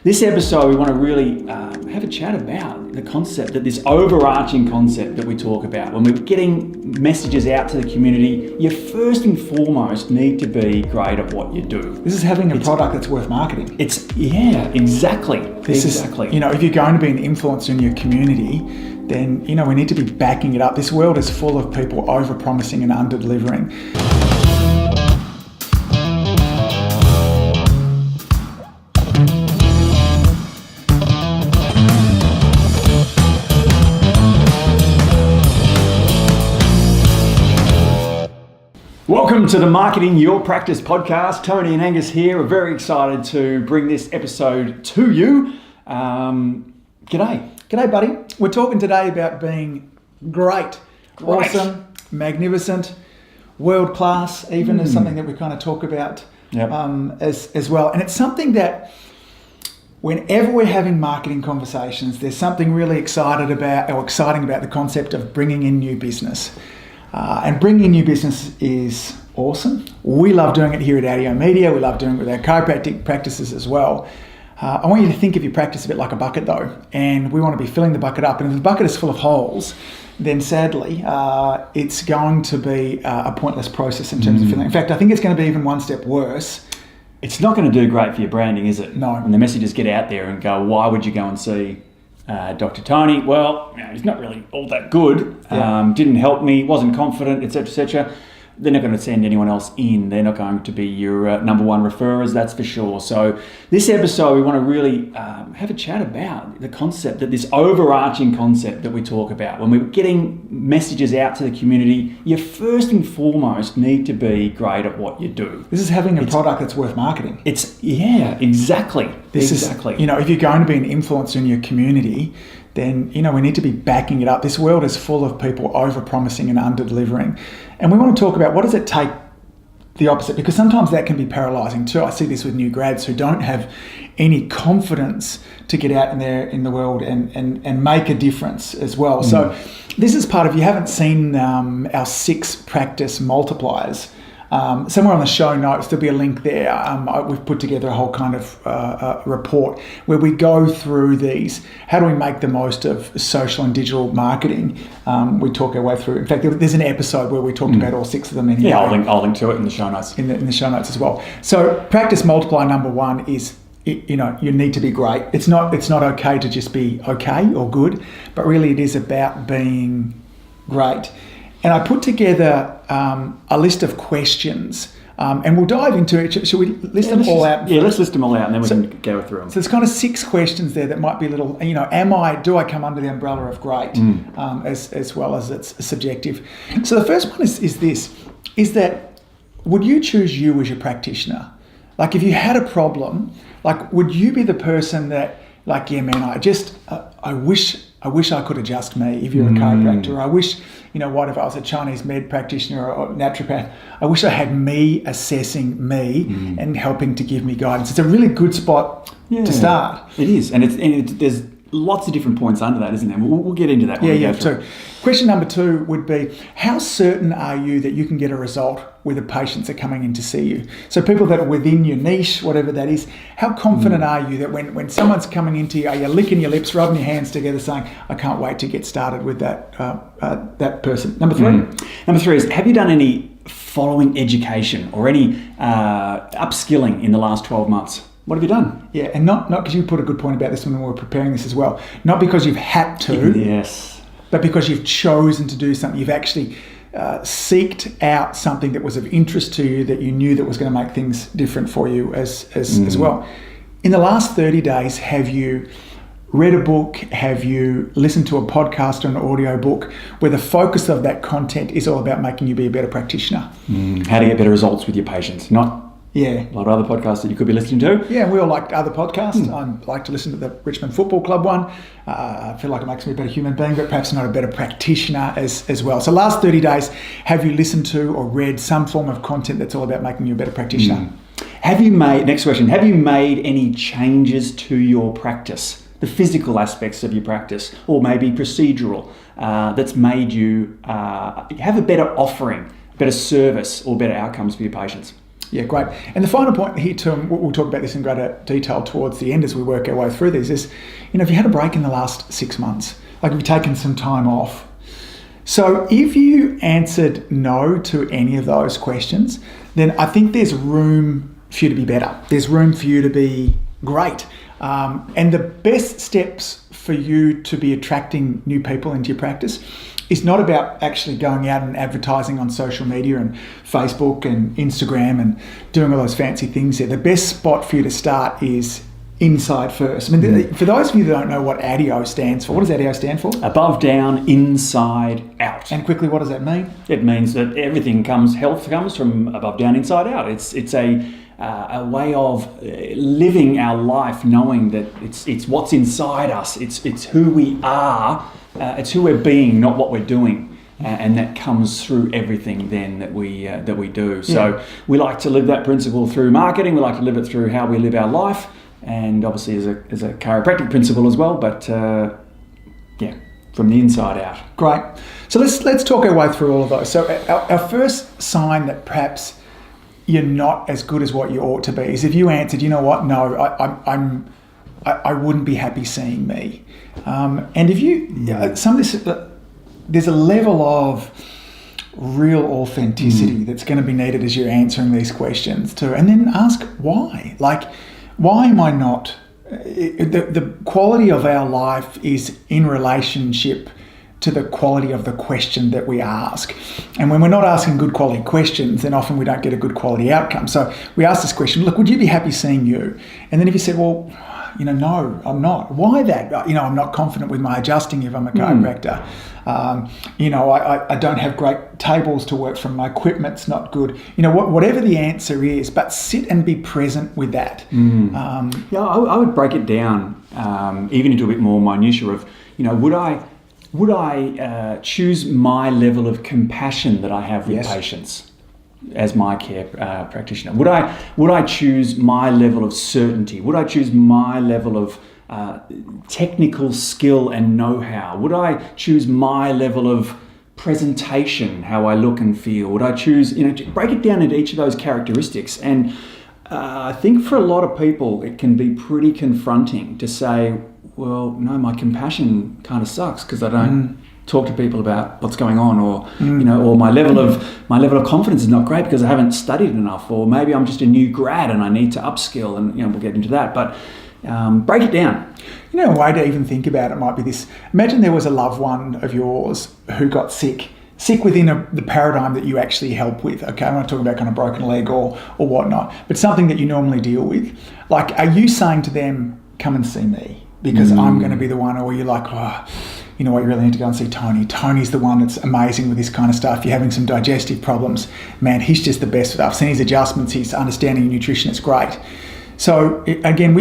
This episode, we want to really have a chat about the concept, that this overarching concept that we talk about. When we're getting messages out to the community, you first and foremost need to be great at what you do. This is having a product that's worth marketing. Exactly. This is, if you're going to be an influencer in your community, then, we need to be backing it up. This world is full of people over-promising and under-delivering. Welcome to the Marketing Your Practice podcast. Tony and Angus here. We're very excited to bring this episode to you. G'day. G'day, buddy. We're talking today about being great. Awesome, magnificent, world-class, even is something that we kind of talk about as well. And it's something that whenever we're having marketing conversations, there's something really exciting about the concept of bringing in new business. And bringing in new business is awesome. We love doing it here at Audio Media. We love doing it with our chiropractic practices as well. I want you to think of your practice a bit like a bucket though, and we want to be filling the bucket up. And if the bucket is full of holes, then sadly, it's going to be a pointless process in terms of filling. In fact, I think it's going to be even one step worse. It's not going to do great for your branding, is it? No. When the messages get out there and go, why would you go and see Dr. Tony? Well, he's not really all that good. Didn't help me, wasn't confident, etc., etc. They're not going to send anyone else in. They're not going to be your number one referrers, that's for sure. So this episode, we want to really have a chat about the concept, that this overarching concept that we talk about. When we're getting messages out to the community, you first and foremost need to be great at what you do. This is having a product that's worth marketing. Exactly. If you're going to be an influencer in your community, then, we need to be backing it up. This world is full of people over-promising and under-delivering. And we want to talk about what does it take the opposite, because sometimes that can be paralyzing too. I see this with new grads who don't have any confidence to get out in there in the world and make a difference as well. So this is part of, you haven't seen our 6 practice multipliers. Somewhere on the show notes, there'll be a link there. We've put together a whole kind of report where we go through these. How do we make the most of social and digital marketing? We talk our way through. In fact, there's an episode where we talked about all 6 of them. Anyway. Yeah, I'll link to it in the show notes. In the show notes as well. So practice multiplier number 1 is, you need to be great. It's not okay to just be okay or good, but really it is about being great. And I put together a list of questions, and we'll dive into it. Should we list them all out? Yeah, let's list them all out, and then we can go through them. So there's kind of 6 questions there that might be a little, do I come under the umbrella of great, as well as it's subjective. So the first one is this, is that would you choose you as your practitioner? Like if you had a problem, like would you be the person that, like, yeah, man, I wish I could adjust me if you're a chiropractor. I wish, what if I was a Chinese med practitioner or naturopath? I wish I had me assessing me and helping to give me guidance. It's a really good spot to start. It is, and there's lots of different points under that, isn't there? We'll get into that. So question number 2 would be, how certain are you that you can get a result with the patients that are coming in to see you? So people that are within your niche, whatever that is, how confident are you that when someone's coming into you, are you licking your lips, rubbing your hands together, saying, I can't wait to get started with that person? Number 3. Number 3 is, have you done any following education or any upskilling in the last 12 months? What have you done? Yeah, and not because you put a good point about this when we were preparing this as well. Not because you've had to. Yes. But because you've chosen to do something. You've actually seeked out something that was of interest to you, that you knew that was going to make things different for you as well. In the last 30 days, have you read a book? Have you listened to a podcast or an audio book where the focus of that content is all about making you be a better practitioner? How to get better results with your patients, not a lot of other podcasts that you could be listening to. Yeah, we all like other podcasts. I like to listen to the Richmond Football Club one. I feel like it makes me a better human being, but perhaps not a better practitioner as well. So last 30 days, have you listened to or read some form of content that's all about making you a better practitioner? Next question, have you made any changes to your practice? The physical aspects of your practice, or maybe procedural, that's made you have a better offering, better service, or better outcomes for your patients? Yeah, great. And the final point here too, and we'll talk about this in greater detail towards the end as we work our way through these, is, if you had a break in the last 6 months, like if you've taken some time off. So if you answered no to any of those questions, then I think there's room for you to be better. There's room for you to be great. And the best steps for you to be attracting new people into your practice is not about actually going out and advertising on social media and Facebook and Instagram and doing all those fancy things there. The best spot for you to start is inside first. I mean, for those of you that don't know what ADIO stands for, what does ADIO stand for? Above, down, inside, out. And quickly, what does that mean? It means that health comes from above, down, inside, out. It's a way of living our life knowing that it's what's inside us. It's who we are. It's who we're being, not what we're doing, and that comes through everything then that we do. So we like to live that principle through marketing. We like to live it through how we live our life, and obviously as a chiropractic principle as well. But from the inside out. Great. So let's talk our way through all of those. So our first sign that perhaps you're not as good as what you ought to be is if you answered, you know what, no, I wouldn't be happy seeing me. And if you, some of this, there's a level of real authenticity that's going to be needed as you're answering these questions too. And then ask why. Like, why am I not? The quality of our life is in relationship to the quality of the question that we ask. And when we're not asking good quality questions, then often we don't get a good quality outcome. So we ask this question, look, would you be happy seeing you? And then if you said, well, no, I'm not. Why that? I'm not confident with my adjusting if I'm a chiropractor. I don't have great tables to work from. My equipment's not good. Whatever the answer is, but sit and be present with that. I would break it down even into a bit more minutiae of, would I choose my level of compassion that I have with patients as my care practitioner? Would I choose my level of certainty? Would I choose my level of technical skill and know-how? Would I choose my level of presentation, how I look and feel? Would I choose, break it down into each of those characteristics? And I think for a lot of people, it can be pretty confronting to say, well, no, my compassion kind of sucks because I don't talk to people about what's going on, or or my level of confidence is not great because I haven't studied enough, or maybe I'm just a new grad and I need to upskill, and we'll get into that. But break it down. A way to even think about it might be this. Imagine there was a loved one of yours who got sick within the paradigm that you actually help with. Okay, I'm not talking about kind of broken leg or whatnot, but something that you normally deal with. Like, are you saying to them, come and see me because I'm going to be the one, or you're like, oh, you know what, you really need to go and see Tony. Tony's the one that's amazing with this kind of stuff. You're having some digestive problems. Man, he's just the best. I've seen his adjustments, his understanding of nutrition, it's great. So again,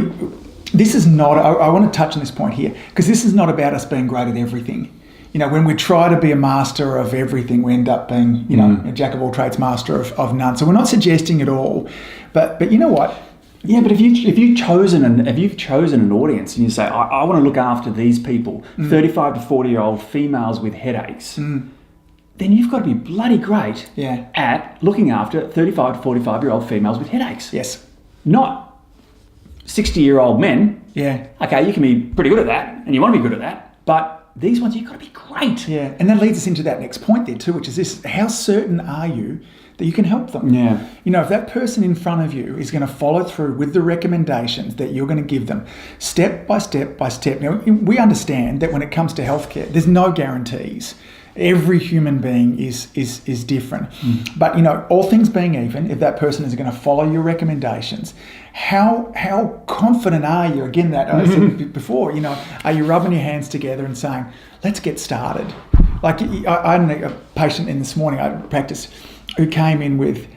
this is not, I want to touch on this point here, because this is not about us being great at everything. When we try to be a master of everything, we end up being, a jack of all trades, master of none. So we're not suggesting at all, but you know what? Yeah, but if you've chosen an audience and you say, I want to look after these people, 35 to 40-year-old females with headaches, then you've got to be bloody great at looking after 35 to 45-year-old females with headaches. Yes. Not 60-year-old men. Yeah. Okay, you can be pretty good at that, and you want to be good at that, but these ones, you've got to be great. Yeah, and that leads us into that next point there too, which is this: how certain are you that you can help them? Yeah. If that person in front of you is going to follow through with the recommendations that you're going to give them, step by step by step. Now, we understand that when it comes to healthcare, there's no guarantees. Every human being is different. But, all things being even, if that person is going to follow your recommendations, how confident are you? Again, that I said before, are you rubbing your hands together and saying, let's get started? Like, I had a patient in this morning, I practiced, who came in with,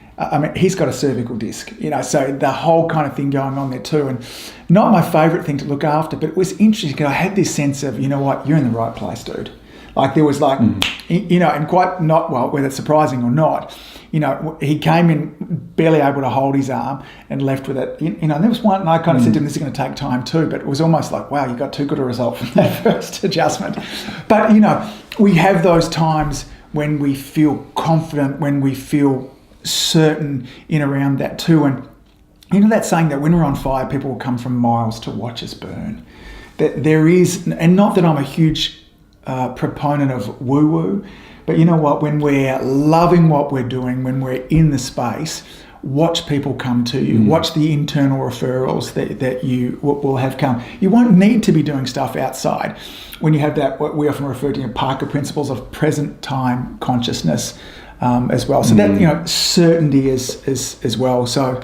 he's got a cervical disc, so the whole kind of thing going on there too. And not my favourite thing to look after, but it was interesting because I had this sense of, you know what, you're in the right place, dude. Like, there was like, and quite not, well, whether it's surprising or not, he came in barely able to hold his arm and left with it. There was one, and I kind of said to him, this is going to take time too, but it was almost like, wow, you got too good a result from that first adjustment. But, we have those times when we feel confident, when we feel certain in around that too. And you know that saying that when we're on fire, people will come from miles to watch us burn. That there is, and not that I'm a huge proponent of woo-woo, but you know what? When we're loving what we're doing, when we're in the space, watch people come to you. Watch the internal referrals that you will have come. You won't need to be doing stuff outside when you have that, what we often refer to, Parker principles of present time consciousness as well. So that, certainty is as well. So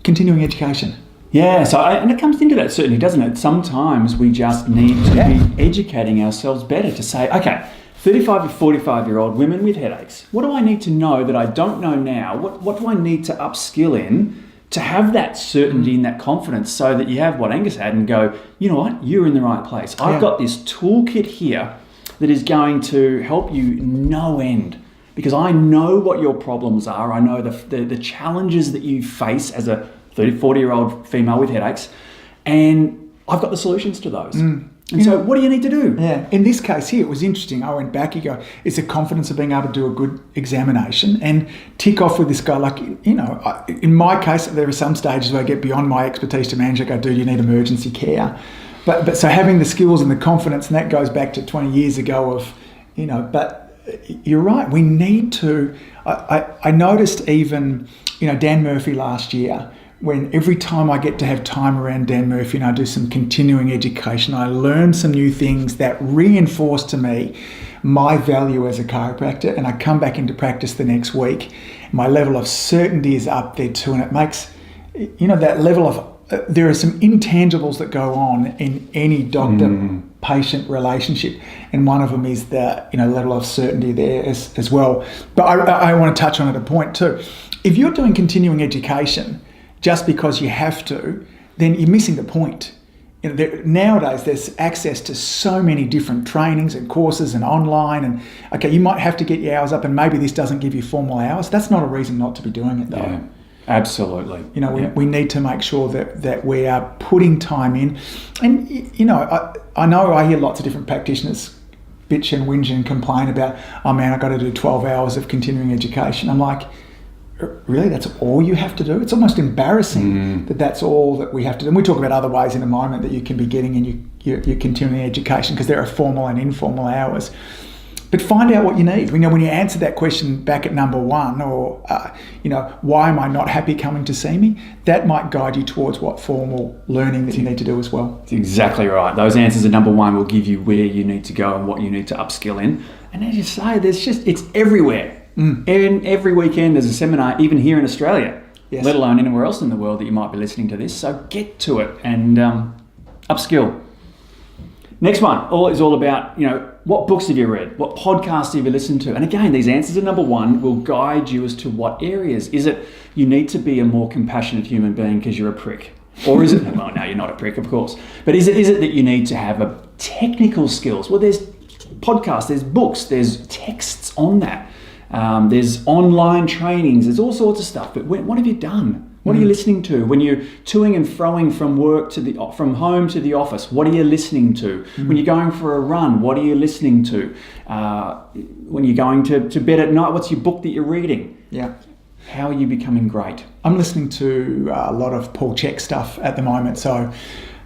continuing education. Yeah, and it comes into that certainty, doesn't it? Sometimes we just need to be educating ourselves better to say, okay, 35 to 45-year-old women with headaches, what do I need to know that I don't know now? What do I need to upskill in to have that certainty and that confidence so that you have what Angus had and go, you know what, you're in the right place. I've got this toolkit here that is going to help you no end because I know what your problems are. I know the challenges that you face as a 30, 40-year-old female with headaches, and I've got the solutions to those. And so what do you need to do? Yeah. In this case here, it was interesting. I went back, it's the confidence of being able to do a good examination and tick off with this guy. Like, in my case, there are some stages where I get beyond my expertise to manage. I go, dude, you need emergency care. But so having the skills and the confidence, and that goes back to 20 years ago of, but you're right. We need to, I noticed even, Dan Murphy last year, when every time I get to have time around Dan Murphy and I do some continuing education, I learn some new things that reinforce to me my value as a chiropractor, and I come back into practice the next week. My level of certainty is up there too, and it makes, that level of, there are some intangibles that go on in any doctor-patient relationship, and one of them is the, level of certainty there as well. But I want to touch on it a point too. If you're doing continuing education just because you have to, then you're missing the point. Nowadays, there's access to so many different trainings and courses and online. And okay, you might have to get your hours up, and maybe this doesn't give you formal hours. That's not a reason not to be doing it, though. Yeah, absolutely. We need to make sure that we are putting time in. And I know I hear lots of different practitioners bitch and whinge and complain about, oh man, I got to do 12 hours of continuing education. I'm like, really, that's all you have to do? It's almost embarrassing that that's all that we have to do. And we talk about other ways in a moment that you can be getting in your continuing education, because there are formal and informal hours. But find out what you need. When you answer that question back at number one, or, why am I not happy coming to see me? That might guide you towards what formal learning that you need to do as well. That's exactly right. Those answers at number one will give you where you need to go and what you need to upskill in. And as you say, it's everywhere. And every weekend there's a seminar, even here in Australia, let alone anywhere else in the world that you might be listening to this. So get to it and upskill. Next one is all about, what books have you read? What podcasts have you listened to? And again, these answers at number one will guide you as to what areas. Is it you need to be a more compassionate human being because you're a prick? Or is it, well, no, you're not a prick, of course. But is it that you need to have a technical skills? Well, there's podcasts, there's books, there's texts on that. There's online trainings, there's all sorts of stuff. But what have you done? What are you listening to? When you're toing and froing from home to the office, what are you listening to? When you're going for a run, what are you listening to? When you're going to bed at night, what's your book that you're reading? Yeah. How are you becoming great? I'm listening to a lot of Paul Chek stuff at the moment. So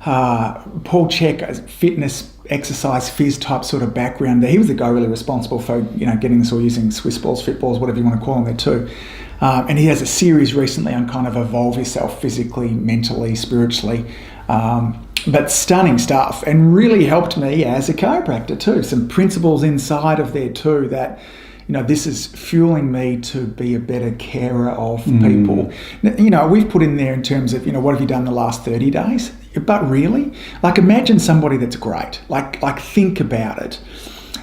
Paul Chek, fitness, exercise, phys type sort of background there. He was the guy really responsible for getting us all using Swiss balls, fit balls, whatever you want to call them there too. And he has a series recently on kind of evolve yourself physically, mentally, spiritually. But stunning stuff, and really helped me as a chiropractor too. Some principles inside of there too that, this is fueling me to be a better carer of people. We've put in there in terms of, what have you done the last 30 days? But really, imagine somebody that's great. Think about it.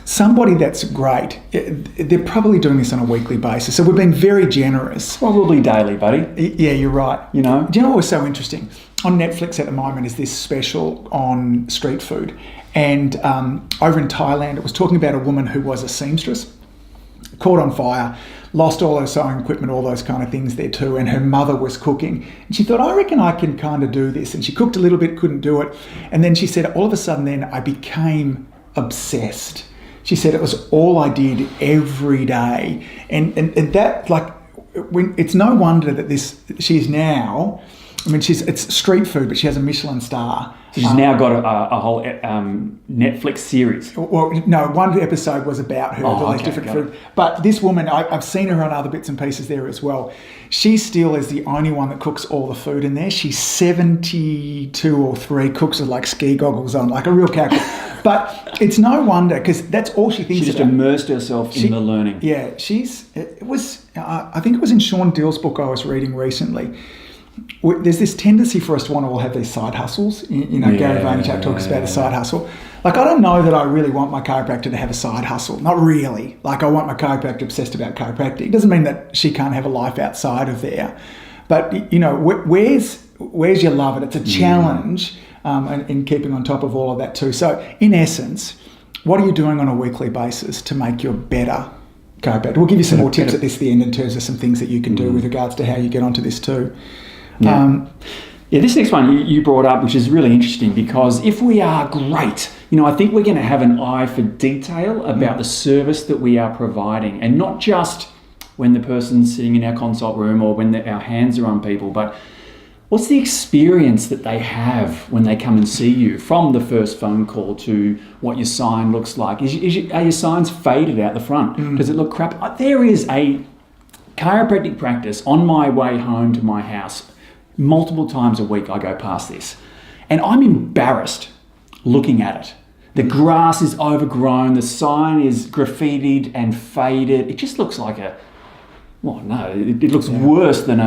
Somebody that's great, they're probably doing this on a weekly basis. So we've been very generous. Probably daily, buddy. Yeah, you're right. Do you know what was so interesting? On Netflix at the moment is this special on street food. And over in Thailand, it was talking about a woman who was a seamstress, caught on fire, lost all her sewing equipment, all those kind of things there too, and her mother was cooking. And she thought, I reckon I can kind of do this. And she cooked a little bit, couldn't do it. And then she said, all of a sudden then I became obsessed. She said it was all I did every day. And that, it's no wonder that she's now. I mean, it's street food, but she has a Michelin star. So she's now got a whole Netflix series. Well, no, one episode was about her, all these different food. But this woman, I've seen her on other bits and pieces there as well. She still is the only one that cooks all the food in there. She's 72 or 3, cooks with like ski goggles on, like a real character. But it's no wonder, because that's all she thinks about. She just immersed herself in the learning. Yeah, I think it was in Sean Dill's book I was reading recently. There's this tendency for us to want to all have these side hustles. Gary Vaynerchuk talks about a side hustle. Like, I don't know that I really want my chiropractor to have a side hustle. Not really. Like, I want my chiropractor obsessed about chiropractic. It doesn't mean that she can't have a life outside of there. But, where's your love? And it's a challenge in keeping on top of all of that too. So, in essence, what are you doing on a weekly basis to make you a better chiropractor? We'll give you some more tips at the end in terms of some things that you can do with regards to how you get onto this too. This next one you brought up, which is really interesting, because if we are great, I think we're going to have an eye for detail about the service that we are providing, and not just when the person's sitting in our consult room or when our hands are on people, but what's the experience that they have when they come and see you, from the first phone call to what your sign looks like. Are your signs faded out the front? Does it look crap? There is a chiropractic practice on my way home to my house. Multiple times a week I go past this, and I'm embarrassed looking at it. The grass is overgrown, the sign is graffitied and faded. It just looks like it looks worse than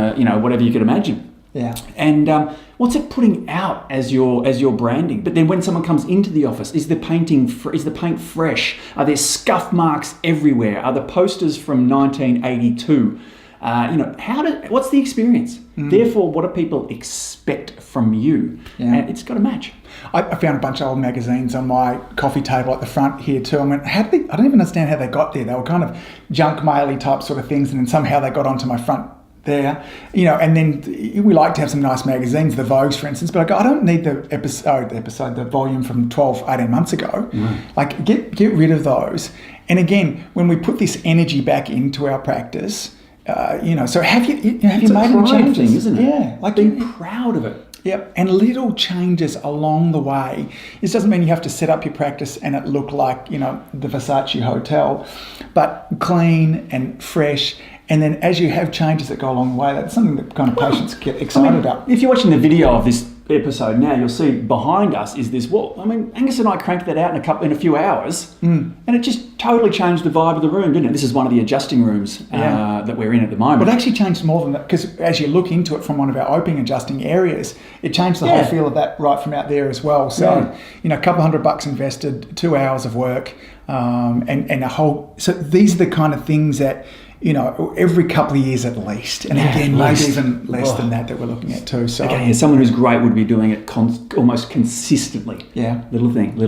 whatever you could imagine. Yeah. And what's it putting out as your branding? But then when someone comes into the office, is the paint fresh? Are there scuff marks everywhere? Are the posters from 1982? What's the experience? Therefore, what do people expect from you? Yeah. And it's got to match. I found a bunch of old magazines on my coffee table at the front here too. I went, I don't even understand how they got there. They were kind of junk mail-y type sort of things, and then somehow they got onto my front there, and then we like to have some nice magazines, the Vogues, for instance, but I don't need the volume from 18 months ago. Like, get rid of those. And again, when we put this energy back into our practice, so have you made any changes? Isn't it? Yeah, like being proud of it. Yep, and little changes along the way. This doesn't mean you have to set up your practice and it look like, the Versace hotel, but clean and fresh. And then as you have changes that go along the way, that's something that kind of patients get excited about. If you're watching the video of this episode now, you'll see behind us is this wall. I mean, Angus and I cranked that out in a few hours, and it just totally changed the vibe of the room, didn't it? This is one of the adjusting rooms that we're in at the moment. But it actually changed more than that, because as you look into it from one of our opening adjusting areas, it changed the whole feel of that right from out there as well. So, a couple $100 invested, 2 hours of work, and a whole... So these are the kind of things that, every couple of years at least. And again, maybe even less than that we're looking at too. So someone who's great would be doing it almost consistently. Yeah. Little thing.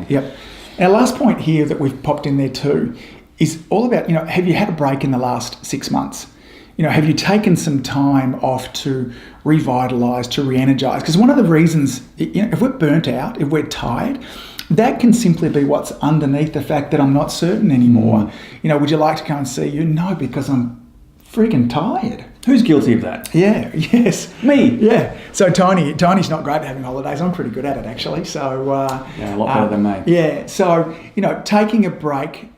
Yep. Our last point here that we've popped in there too is all about, have you had a break in the last 6 months? Have you taken some time off to revitalise, to re-energise? Because one of the reasons, if we're burnt out, if we're tired, that can simply be what's underneath the fact that I'm not certain anymore. Would you like to come and see you? No, because I'm freaking tired. Who's guilty of that? Yeah, yes. Me. Yeah. So Tiny's not great at having holidays. I'm pretty good at it, actually. So a lot better than me. Yeah. So, taking a break,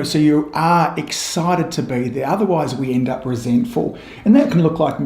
so you are excited to be there. Otherwise, we end up resentful. And that can look like,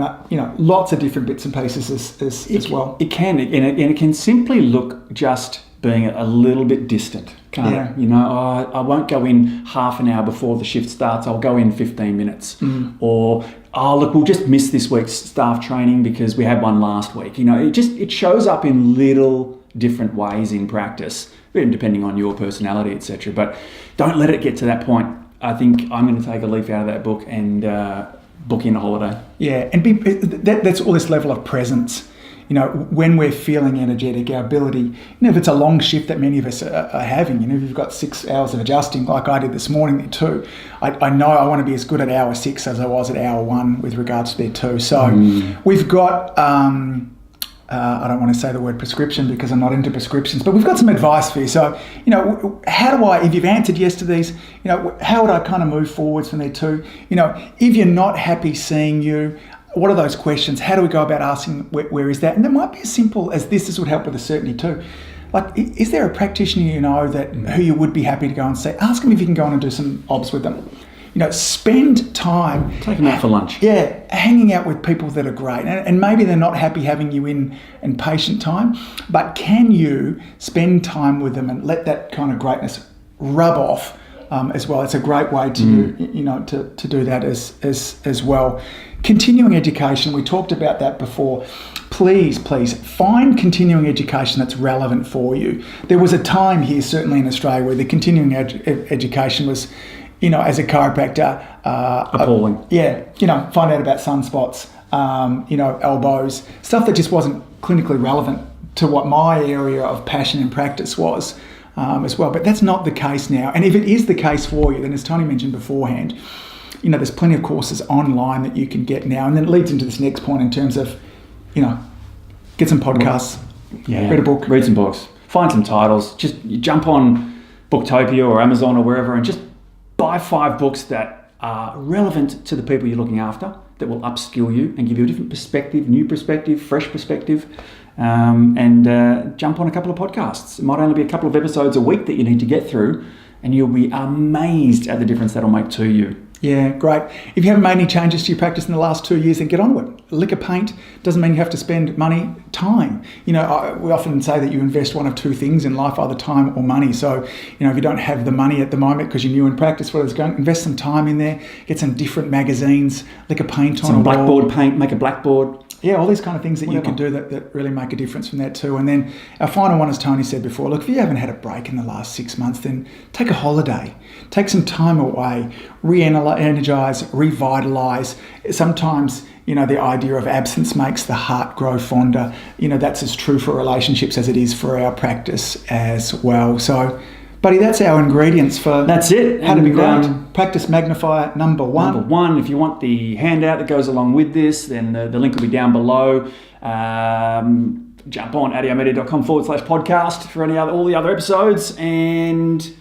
lots of different bits and pieces as well. It can. And it can simply look just being a little bit distant, can't it? I won't go in half an hour before the shift starts. I'll go in 15 minutes. Or, look, we'll just miss this week's staff training because we had one last week. It shows up in little different ways in practice, depending on your personality, etc. But don't let it get to that point. I think I'm going to take a leaf out of that book and book in a holiday. Yeah, and that's all this level of presence. When we're feeling energetic, our ability, if it's a long shift that many of us are having, if you've got 6 hours of adjusting like I did this morning too, I know I want to be as good at hour 6 as I was at hour 1 with regards to there too. So we've got I don't want to say the word prescription because I'm not into prescriptions, but we've got some advice for you. So, how do I, if you've answered yes to these, how would I kind of move forwards from there too? If you're not happy seeing you, what are those questions? How do we go about asking where is that? And it might be as simple as this would help with the certainty too. Like, is there a practitioner that who you would be happy to go and see? Ask them if you can go on and do some obs with them. Spend time. Take them out for lunch. Yeah, hanging out with people that are great. And maybe they're not happy having you in patient time, but can you spend time with them and let that kind of greatness rub off as well? It's a great way to to do that as well. Continuing education, we talked about that before. Please find continuing education that's relevant for you. There was a time here, certainly in Australia, where the continuing education was, as a chiropractor, appalling. Find out about sunspots, elbows, stuff that just wasn't clinically relevant to what my area of passion and practice was as well. But that's not the case now. And if it is the case for you, then as Tony mentioned beforehand, there's plenty of courses online that you can get now. And then it leads into this next point in terms of, get some podcasts, read a book. Read some books, find some titles, just jump on Booktopia or Amazon or wherever and just buy 5 books that are relevant to the people you're looking after, that will upskill you and give you a different perspective, new perspective, fresh perspective, and jump on a couple of podcasts. It might only be a couple of episodes a week that you need to get through, and you'll be amazed at the difference that'll make to you. Yeah, great. If you haven't made any changes to your practice in the last 2 years, then get on with it. Liquor paint doesn't mean you have to spend money, time. We often say that you invest one of 2 things in life, either time or money. So, if you don't have the money at the moment because you're new in practice, invest some time in there, get some different magazines, liquor paint on some a blackboard wall. paint, make a blackboard. Yeah, all these kind of things that you can do that really make a difference from that too. And then our final one, as Tony said before, look, if you haven't had a break in the last 6 months, then take a holiday. Take some time away, re-energise, revitalise. Sometimes, the idea of absence makes the heart grow fonder. That's as true for relationships as it is for our practice as well. So, buddy, that's our ingredients for That's it. how to be great. Practice magnifier number 1. Number 1, if you want the handout that goes along with this, then the link will be down below. Jump on adiomedia.com/podcast for all the other episodes, and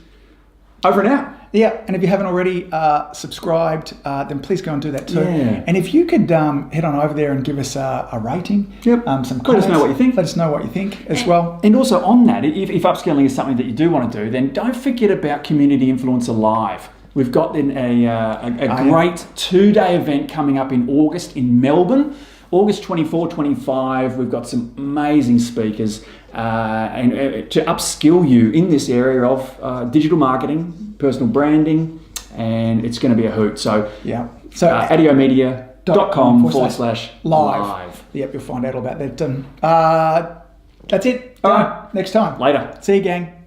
over and out. Yeah, and if you haven't already subscribed, then please go and do that too. Yeah. And if you could head on over there and give us a rating, some comments. Let us know what you think. Let us know what you think as well. And also on that, if upskilling is something that you do want to do, then don't forget about Community Influencer Live. We've got then a great 2-day event coming up in August in Melbourne. August 24, 25, we've got some amazing speakers and to upskill you in this area of digital marketing, personal branding, and it's going to be a hoot. So, adiomedia.com/live. Yep, you'll find out all about that. That's it. All right. Next time. Later. See you, gang.